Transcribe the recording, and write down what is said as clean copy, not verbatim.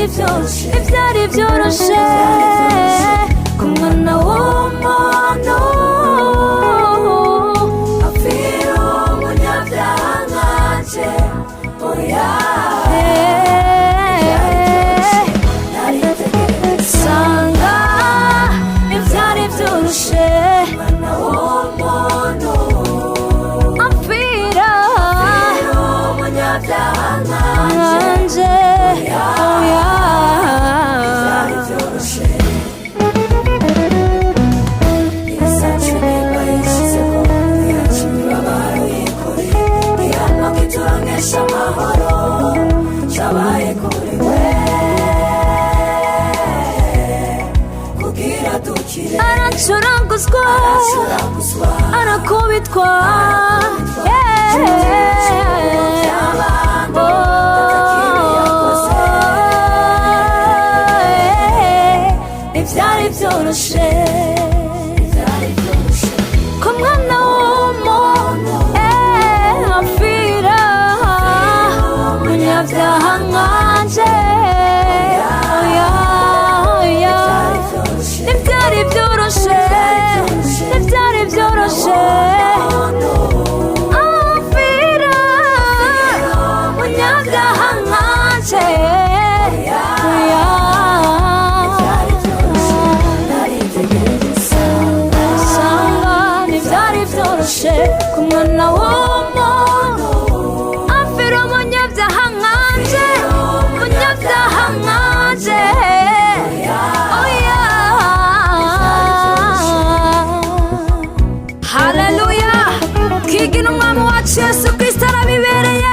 ibyari byoroshye ku mwana w'umuntu apfira umunyabyaha nkanje oya sanga ibyari byoroshye umwana w'umuntu apfira umunyabyaha nkanje oya ibyari byoroshye isacu bayishyizeho yacu imibabaro yikoreye ihano kiturangesha amahoro cyabaye kuri we kugira dukire aracuranguzwa arakubitwa ibyari byoroshye ko mwana w'umuntu apfira umunyabyaha nkanje oya oya ibyari byoroshye ibyari byoroshye apfira umunyabyaha nkanje oya ku mwana w'umuntu apfira umunyabyaha nkanje umunyabyaha nkanje oya haleluya twigine umwami wacu Yesu Kristo arabibereye